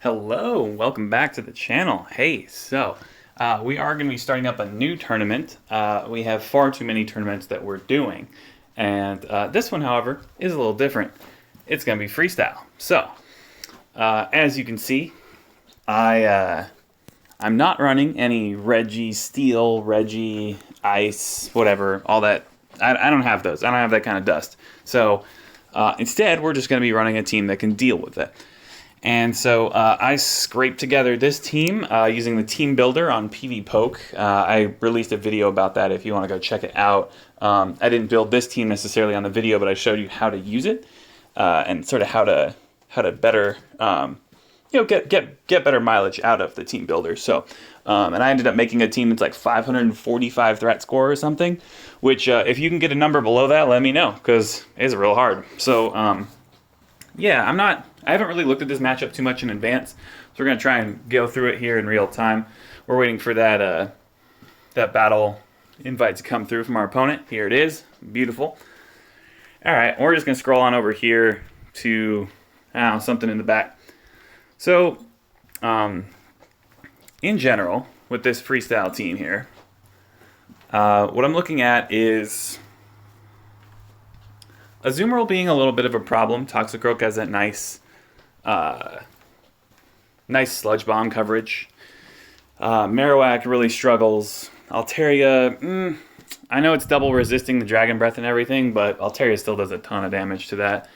Hello, welcome back to the channel. Hey, we are going to be starting up a new tournament. We have far too many tournaments that we're doing. And this one, however, is a little different. It's going to be freestyle. As you can see, I'm not running any Reggie Steel, Reggie Ice, whatever, all that. I don't have those. I don't have that kind of dust. Instead, we're just going to be running a team that can deal with it. And so I scraped together this team using the team builder on PvPoke. I released a video about that if you want to go check it out. I didn't build this team necessarily on the video, but I showed you how to use it and sort of how to better get better mileage out of the team builder. And I ended up making a team that's like 545 threat score or something, which if you can get a number below that, let me know, because it's real hard. I haven't really looked at this matchup too much in advance, so we're going to try and go through it here in real time. We're waiting for that battle invite to come through from our opponent. Here it is. Beautiful. All right, we're just going to scroll on over here to something in the back. So, in general, with this freestyle team here, what I'm looking at is Azumarill being a little bit of a problem. Toxicroak has that nice sludge bomb coverage. Marowak really struggles. Altaria, I know it's double resisting the Dragon Breath and everything, but Altaria still does a ton of damage to that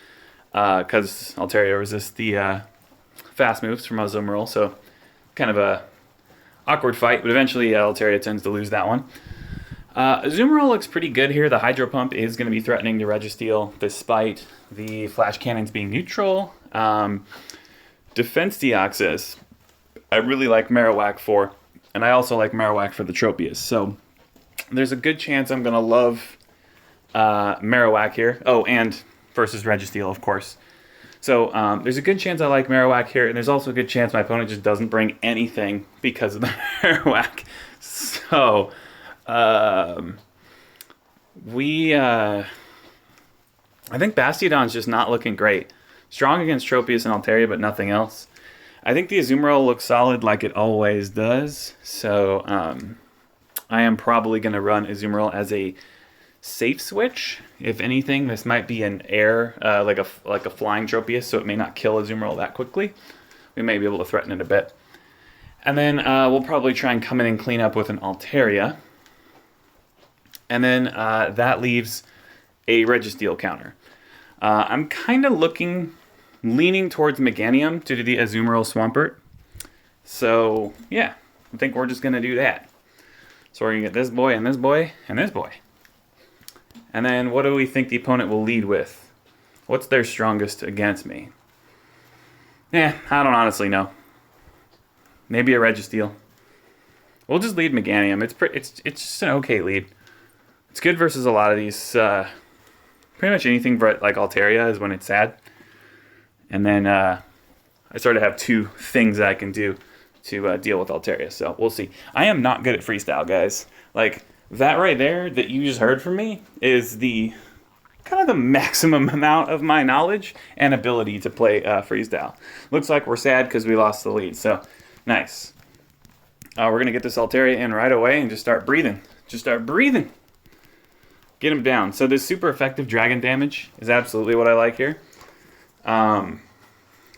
because Altaria resists the fast moves from Azumarill, so kind of a awkward fight, but eventually Altaria tends to lose that one. Azumarill looks pretty good here. The Hydro Pump is going to be threatening to Registeel despite the Flash Cannons being neutral. Defense Deoxys, I really like Marowak for, and I also like Marowak for the Tropius. So there's a good chance I'm going to love Marowak here. Oh, and versus Registeel, of course. So there's a good chance I like Marowak here, and there's also a good chance my opponent just doesn't bring anything because of the Marowak. So I think Bastiodon's just not looking great. Strong against Tropius and Altaria, but nothing else. I think the Azumarill looks solid like it always does. So I am probably going to run Azumarill as a safe switch. If anything, this might be an air, like a flying Tropius, so it may not kill Azumarill that quickly. We may be able to threaten it a bit. And then we'll probably try and come in and clean up with an Altaria. And then that leaves a Registeel counter. I'm kind of leaning towards Meganium to do the Azumarill Swampert. So, yeah, I think we're just going to do that. So we're going to get this boy and this boy and this boy. And then what do we think the opponent will lead with? What's their strongest against me? I don't honestly know. Maybe a Registeel. We'll just lead Meganium. It's just an okay lead. It's good versus a lot of these, pretty much anything but like Altaria is when it's sad. And then I sort of have two things that I can do to deal with Altaria. So we'll see. I am not good at freestyle, guys. Like that right there that you just heard from me is the kind of the maximum amount of my knowledge and ability to play freestyle. Looks like we're sad because we lost the lead. So nice. We're going to get this Altaria in right away and just start breathing. Get him down. So this super effective dragon damage is absolutely what I like here. I'm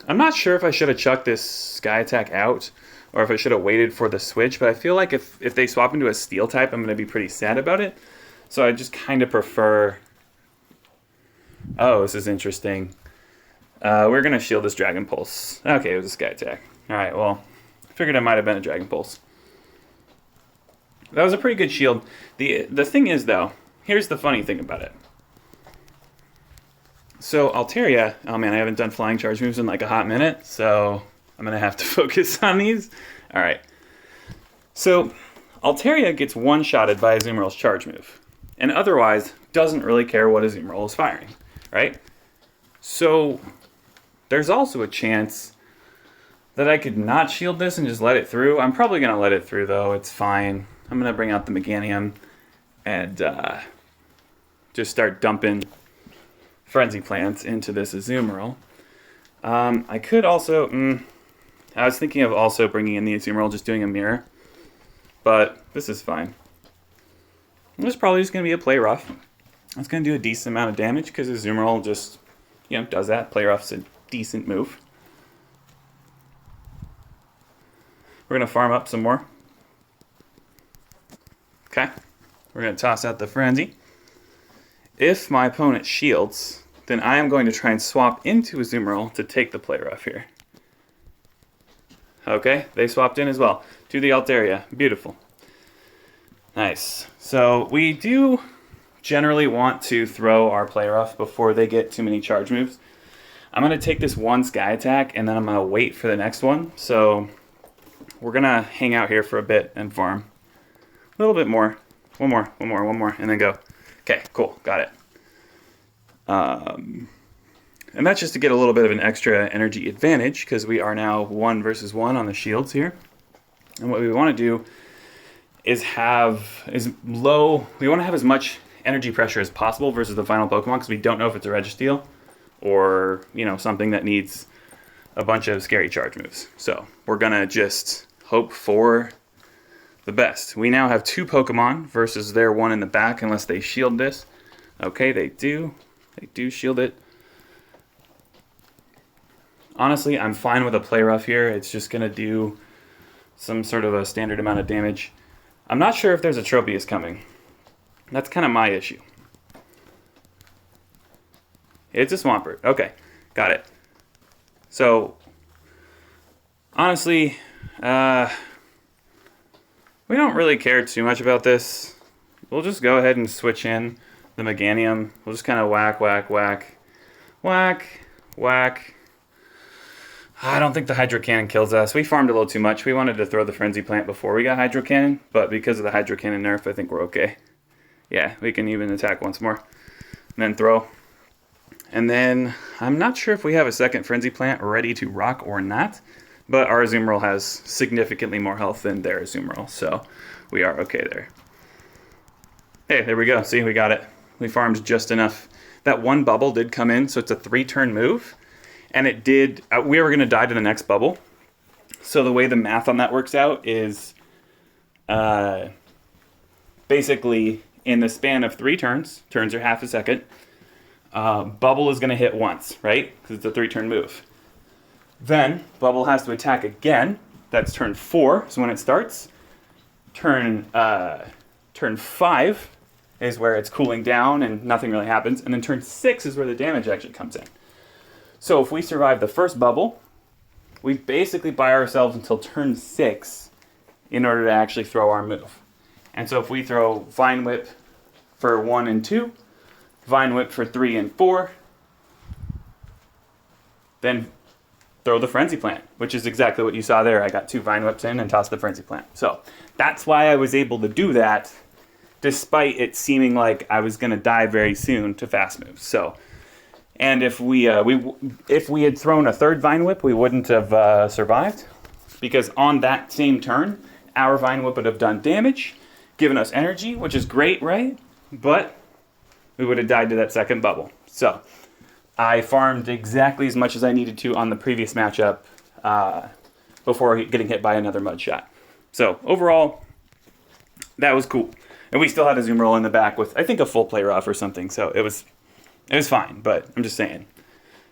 not sure if I should have chucked this Sky Attack out or if I should have waited for the switch, but I feel like if they swap into a Steel type, I'm going to be pretty sad about it. So I just kind of prefer... Oh, this is interesting. We're going to shield this Dragon Pulse. Okay, it was a Sky Attack. Alright, well, I figured it might have been a Dragon Pulse. That was a pretty good shield. The thing is, though, here's the funny thing about it. So Altaria, oh man, I haven't done flying charge moves in like a hot minute, so I'm going to have to focus on these. All right. So Altaria gets one-shotted by Azumarill's charge move, and otherwise doesn't really care what Azumarill is firing, right? So there's also a chance that I could not shield this and just let it through. I'm probably going to let it through, though. It's fine. I'm going to bring out the Meganium and just start dumping Frenzy Plants into this Azumarill. I could also... I was thinking of also bringing in the Azumarill, just doing a mirror. But this is fine. This is probably just going to be a play rough. It's going to do a decent amount of damage because Azumarill just, does that. Play rough's a decent move. We're going to farm up some more. Okay. We're going to toss out the Frenzy. If my opponent shields, then I am going to try and swap into Azumarill to take the play rough here. Okay, they swapped in as well. To the Altaria. Beautiful. Nice. So we do generally want to throw our play rough before they get too many charge moves. I'm going to take this one Sky Attack and then I'm going to wait for the next one. So we're going to hang out here for a bit and farm. A little bit more. One more, and then go. Okay, cool. Got it. And that's just to get a little bit of an extra energy advantage because we are now 1 versus 1 on the shields here. And what we want to do is we want to have as much energy pressure as possible versus the final Pokemon because we don't know if it's a Registeel or, something that needs a bunch of scary charge moves. So we're going to just hope for the best. We now have 2 Pokemon versus their 1 in the back unless they shield this. Okay, they do. They do shield it. Honestly, I'm fine with a play rough here. It's just going to do some sort of a standard amount of damage. I'm not sure if there's a Tropius coming. That's kind of my issue. It's a Swampert. Okay, got it. So, honestly, we don't really care too much about this. We'll just go ahead and switch in the Meganium. We'll just kind of whack, whack, whack, whack, whack. I don't think the Hydro Cannon kills us. We farmed a little too much. We wanted to throw the Frenzy Plant before we got Hydro Cannon, but because of the Hydro Cannon nerf, I think we're okay. Yeah, we can even attack once more. And then throw. And then, I'm not sure if we have a second Frenzy Plant ready to rock or not, but our Azumarill has significantly more health than their Azumarill, so we are okay there. Hey, there we go. See, we got it. We farmed just enough. That one bubble did come in, so it's a 3-turn move. And it did, we were going to die to the next bubble. So the way the math on that works out is basically in the span of 3 turns are half a second, bubble is going to hit once, right? Because it's a 3-turn move. Then bubble has to attack again. That's turn 4 is when it starts. Turn 5 is where it's cooling down and nothing really happens. And then turn 6 is where the damage actually comes in. So if we survive the first bubble, we basically buy ourselves until turn 6 in order to actually throw our move. And so if we throw Vine Whip for 1 and 2, Vine Whip for 3 and 4, then throw the Frenzy Plant, which is exactly what you saw there. I got 2 Vine Whips in and tossed the Frenzy Plant. So that's why I was able to do that, despite it seeming like I was going to die very soon to fast moves. So. And if we had thrown a third Vine Whip, we wouldn't have survived. Because on that same turn, our Vine Whip would have done damage, given us energy, which is great, right? But we would have died to that second bubble. So I farmed exactly as much as I needed to on the previous matchup before getting hit by another Mud Shot. So overall, that was cool. And we still had a Azumarill in the back with, I think, a full play rough or something. So it was fine, but I'm just saying.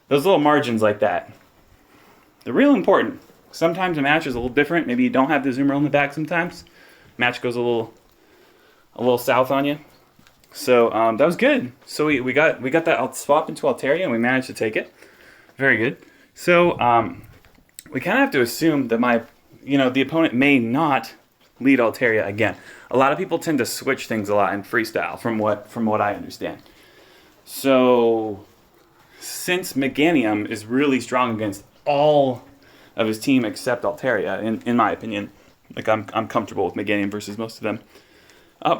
Those little margins like that, they're real important. Sometimes a match is a little different. Maybe you don't have the Azumarill in the back sometimes. Match goes a little south on you. So that was good. So we got that swap into Altaria and we managed to take it. Very good. So we kind of have to assume that the opponent may not lead Altaria again. A lot of people tend to switch things a lot in freestyle from what I understand. So, since Meganium is really strong against all of his team except Altaria, in my opinion, like I'm comfortable with Meganium versus most of them,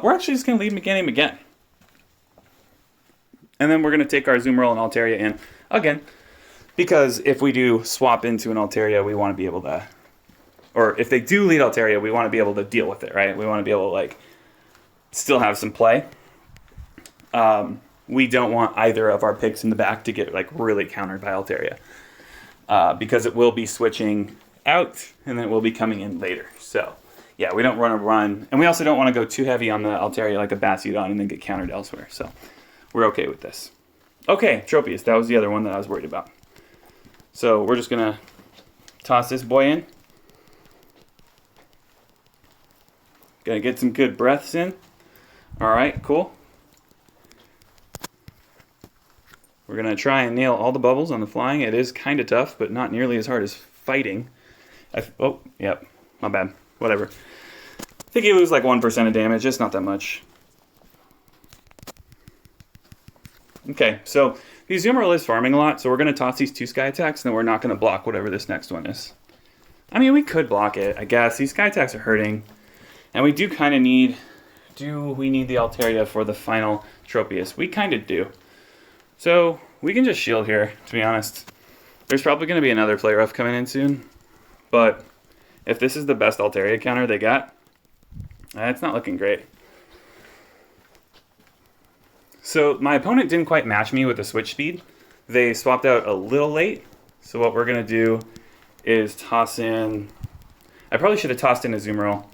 we're actually just going to leave Meganium again. And then we're going to take our Azumarill and Altaria in again, because if we do swap into an Altaria, we want to be able to, or if they do lead Altaria, we want to be able to deal with it, right? We want to be able to, still have some play. We don't want either of our picks in the back to get really countered by Altaria, because it will be switching out, and then it will be coming in later. So, yeah, we don't want to run, and we also don't want to go too heavy on the Altaria like a Bastiodon and then get countered elsewhere. So, we're okay with this. Okay, Tropius, that was the other one that I was worried about. So, we're just going to toss this boy in. Gonna get some good breaths in. All right, cool. We're gonna try and nail all the bubbles on the flying. It is kind of tough, but not nearly as hard as fighting. Oh, yep, my bad. Whatever. I think you lose like 1% of damage. It's not that much. Okay, so the Azumarill is farming a lot, so we're gonna toss these 2 Sky Attacks, and then we're not gonna block whatever this next one is. I mean, we could block it, I guess. These Sky Attacks are hurting. And we do kind of need, do we need the Altaria for the final Tropius? We kind of do. So we can just shield here, to be honest. There's probably going to be another play rough coming in soon. But if this is the best Altaria counter they got, it's not looking great. So my opponent didn't quite match me with the switch speed. They swapped out a little late. So what we're going to do is toss in, I probably should have tossed in a Azumarill.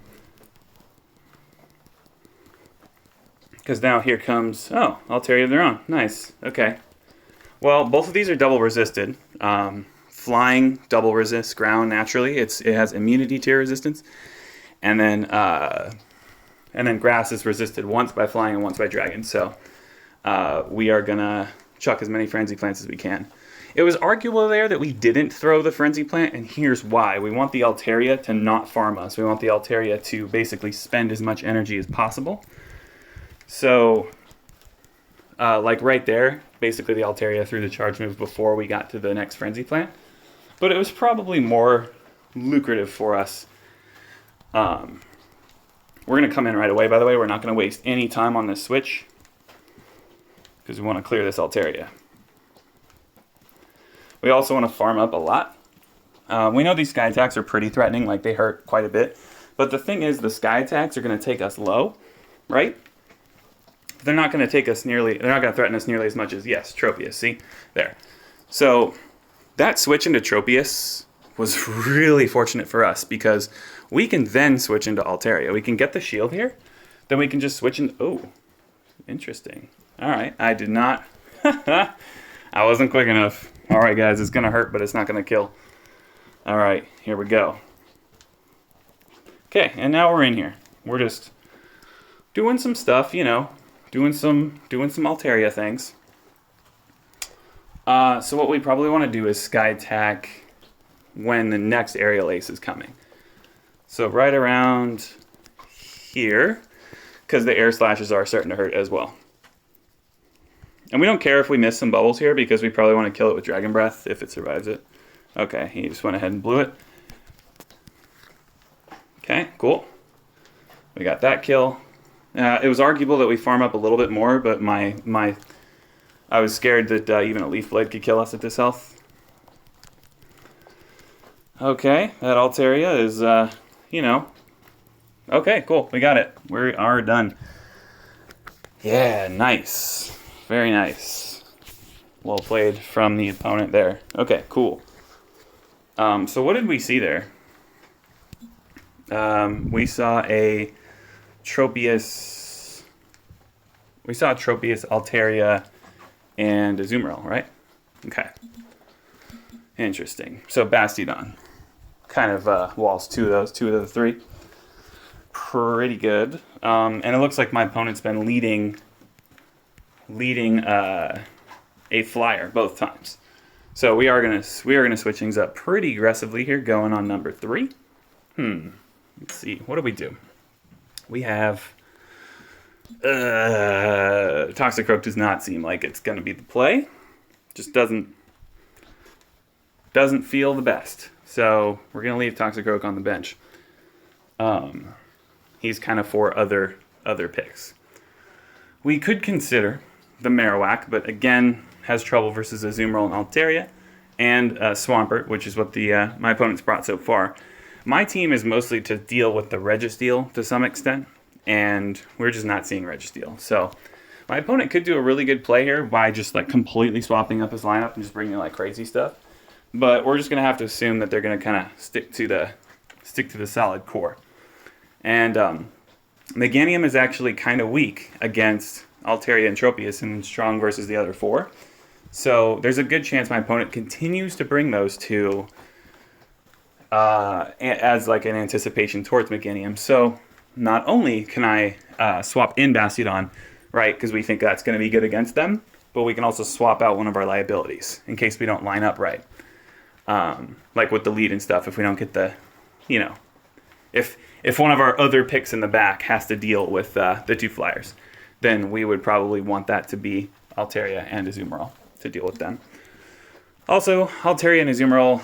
Because now here comes, oh, Altaria of their own. Nice, okay. Well, both of these are double resisted. Flying double resists ground naturally. It has immunity to resistance. And then grass is resisted once by flying and once by dragon. So we are gonna chuck as many frenzy plants as we can. It was arguable there that we didn't throw the frenzy plant, and here's why. We want the Altaria to not farm us. We want the Altaria to basically spend as much energy as possible. So, like right there, basically the Altaria threw the charge move before we got to the next Frenzy Plant. But it was probably more lucrative for us. We're going to come in right away, by the way. We're not going to waste any time on this switch, because we want to clear this Altaria. We also want to farm up a lot. We know these Sky Attacks are pretty threatening, like they hurt quite a bit. But the thing is, the Sky Attacks are going to take us low, right? They're not going to take us nearly, they're not going to threaten us nearly as much as, yes, Tropius, see? There. So that switch into Tropius was really fortunate for us, because we can then switch into Altaria. We can get the shield here, then we can just switch into, oh, interesting. All right, I did not, I wasn't quick enough. All right, guys, it's going to hurt, but it's not going to kill. All right, here we go. Okay, and now we're in here. We're just doing some stuff, you know, doing some Altaria things. So what we probably want to do is Sky Attack when the next Aerial Ace is coming. So right around here, because the Air Slashes are starting to hurt as well. And we don't care if we miss some bubbles here, because we probably want to kill it with Dragon Breath if it survives it. Okay, he just went ahead and blew it. Okay, cool. We got that kill. It was arguable that we farm up a little bit more, but I was scared that even a Leaf Blade could kill us at this health. Okay, that Altaria is, you know. Okay, cool, we got it. We are done. Yeah, nice. Very nice. Well played from the opponent there. Okay, cool. So what did we see there? We saw a Tropius. We saw Tropius, Altaria, and Azumarill, right? Okay. Interesting. So Bastiodon kind of walls two of the three. Pretty good. And it looks like my opponent's been leading a flyer both times. So we are gonna switch things up pretty aggressively here, going on number 3. Let's see. What do we do? We have Toxicroak does not seem like it's gonna be the play. Just doesn't feel the best. So we're gonna leave Toxicroak on the bench. He's kind of for other picks. We could consider the Marowak, but again has trouble versus Azumarill and Altaria, and Swampert, which is what the my opponent's brought so far. My team is mostly to deal with the Registeel to some extent, and we're just not seeing Registeel. So my opponent could do a really good play here by just like completely swapping up his lineup and just bringing like crazy stuff. but we're just gonna have to assume that they're gonna kind of stick to the solid core. And Meganium is actually kind of weak against Altaria and Tropius and strong versus the other 4. So there's a good chance my opponent continues to bring those 2 as like an anticipation towards Meganium. So not only can I swap in Bastiodon, right, because we think that's going to be good against them, but we can also swap out one of our liabilities in case we don't line up right. Like with the lead and stuff, if we don't get the, if one of our other picks in the back has to deal with the 2 flyers, then we would probably want that to be Altaria and Azumarill to deal with them. Also, Altaria and Azumarill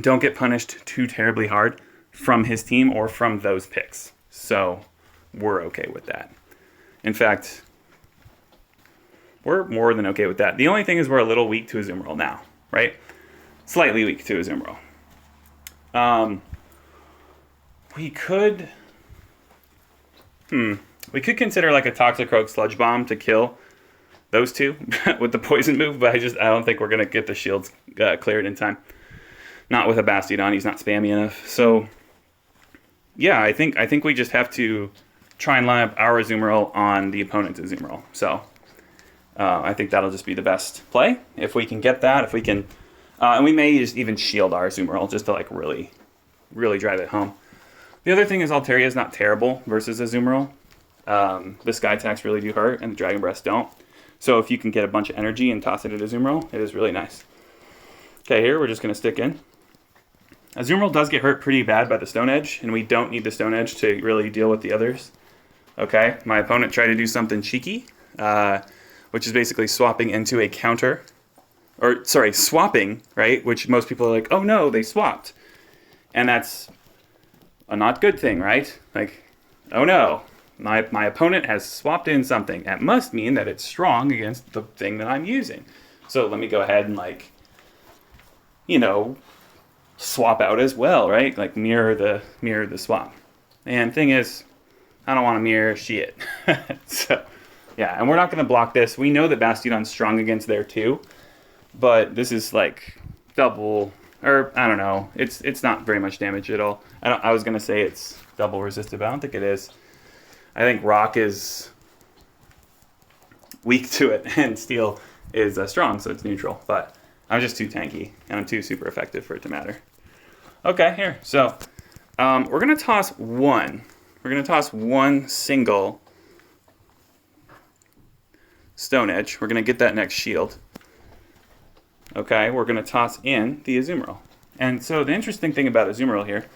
don't get punished too terribly hard from his team or from those picks. So we're okay with that. In fact, we're more than okay with that. The only thing is we're a little weak to Azumarill now, right? Slightly weak to Azumarill. We could consider like a Toxicroak Sludge Bomb to kill those 2 with the poison move, but I don't think we're gonna get the shields cleared in time. Not with a Bastiodon, he's not spammy enough. So yeah, I think we just have to try and line up our Azumarill on the opponent's Azumarill. So I think that'll just be the best play if we can get that. If we can, and we may just even shield our Azumarill just to like really, really drive it home. The other thing is Altaria is not terrible versus Azumarill. The Sky Attacks really do hurt, and the Dragon Breaths don't. So if you can get a bunch of energy and toss it at Azumarill, it is really nice. Okay, here we're just going to stick in. Azumarill does get hurt pretty bad by the Stone Edge, and we don't need the Stone Edge to really deal with the others. Okay, my opponent tried to do something cheeky, which is basically swapping into a counter. Or, sorry, swapping, right? Which most people are like, oh no, they swapped. And that's a not good thing, right? Like, oh no, my opponent has swapped in something. That must mean that it's strong against the thing that I'm using. So let me go ahead and like, swap out as well, right? Like mirror the swap. And thing is, I don't want to mirror shit. So yeah, and we're not going to block this. We know that Bastiodon's strong against there too, but this is like double, or I don't know. It's not very much damage at all. I was going to say it's double resistive, but I don't think it is. I think rock is weak to it, and steel is strong, so it's neutral. But I'm just too tanky, and I'm too super effective for it to matter. Okay, here. So we're going to toss one. We're going to toss one single Stone Edge. We're going to get that next shield. Okay, we're going to toss in the Azumarill. And so the interesting thing about Azumarill here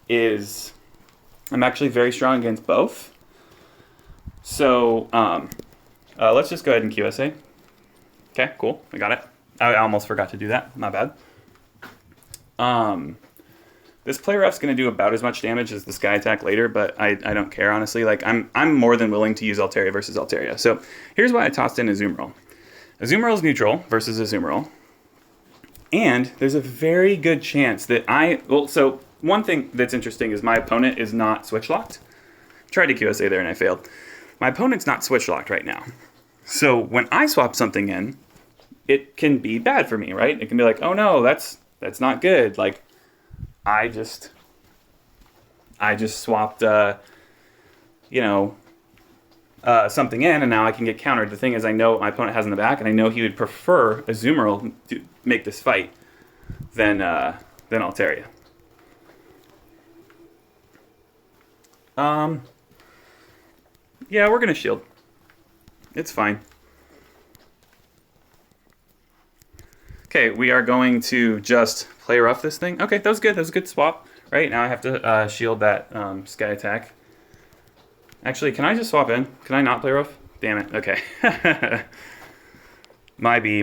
is I'm actually very strong against both. So let's just go ahead and QSA. Okay, cool. We got it. I almost forgot to do that. Not bad. This play rough's going to do about as much damage as the Sky Attack later, but I don't care, honestly. Like I'm more than willing to use Altaria versus Altaria. So here's why I tossed in Azumarill. Azumarill's neutral versus Azumarill. And there's a very good chance that so one thing that's interesting is my opponent is not switch locked. Tried to QSA there and I failed. My opponent's not switch locked right now. So when I swap something in, it can be bad for me, right? It can be like, oh no, that's not good. Like I just swapped something in, and now I can get countered. The thing is, I know what my opponent has in the back, and I know he would prefer Azumarill to make this fight than Altaria. Yeah, we're gonna shield. It's fine. Okay, we are going to just play rough this thing. Okay, that was good. That was a good swap. Right, now I have to shield that Sky Attack. Actually, can I just swap in? Can I not play rough? Damn it. Okay. My B.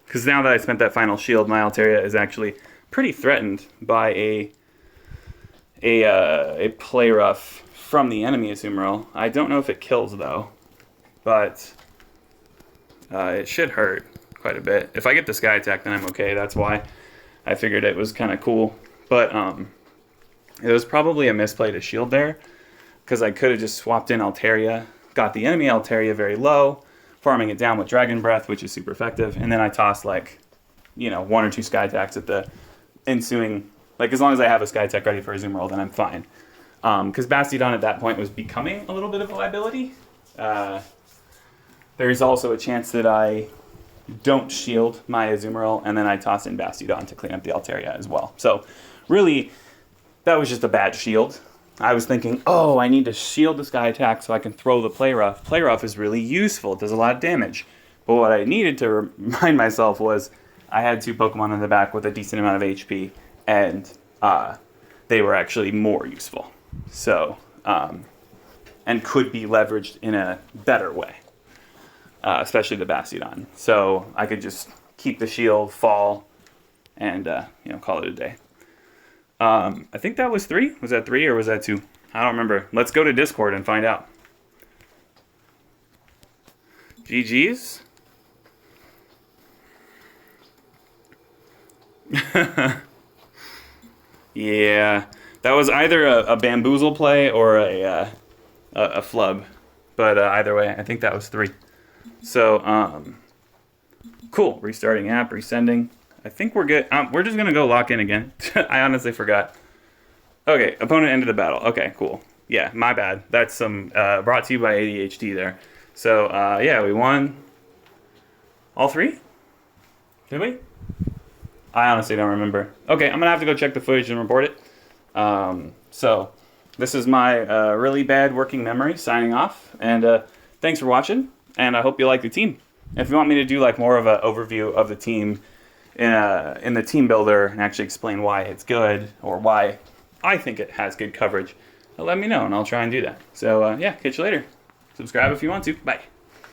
Because now that I spent that final shield, my Altaria is actually pretty threatened by a play rough from the enemy Azumarill. I don't know if it kills, though. But it should hurt quite a bit. If I get the Sky Attack, then I'm okay. That's why I figured it was kind of cool. But it was probably a misplay to shield there, because I could have just swapped in Altaria, got the enemy Altaria very low, farming it down with Dragon Breath, which is super effective, and then I tossed like you know, 1 or 2 sky attacks at the ensuing, like as long as I have a sky attack ready for a zoom roll, then I'm fine. Because Bastiodon at that point was becoming a little bit of a liability. There's also a chance that I don't shield my Azumarill, and then I toss in Bastiodon to clean up the Altaria as well. So really, that was just a bad shield. I was thinking, oh, I need to shield the sky attack so I can throw the Play Rough. Play Rough is really useful. It does a lot of damage. But what I needed to remind myself was I had 2 Pokemon in the back with a decent amount of HP, and they were actually more useful. So, and could be leveraged in a better way. Especially the Bastiodon. So I could just keep the shield, fall, and you know, call it a day. I think that was 3. Was that 3 or was that 2? I don't remember. Let's go to Discord and find out. GG's. Yeah, that was either a bamboozle play or a flub. But either way, I think that was 3. So, cool. Restarting app, resending. I think we're good. We're just going to go lock in again. I honestly forgot. Okay, opponent ended the battle. Okay, cool. Yeah, my bad. That's some brought to you by ADHD there. So, yeah, we won all 3? Did we? I honestly don't remember. Okay, I'm going to have to go check the footage and report it. So, this is my really bad working memory signing off. And thanks for watching. And I hope you like the team. If you want me to do like more of an overview of the team in the team builder and actually explain why it's good or why I think it has good coverage, let me know and I'll try and do that. So yeah, catch you later. Subscribe if you want to. Bye.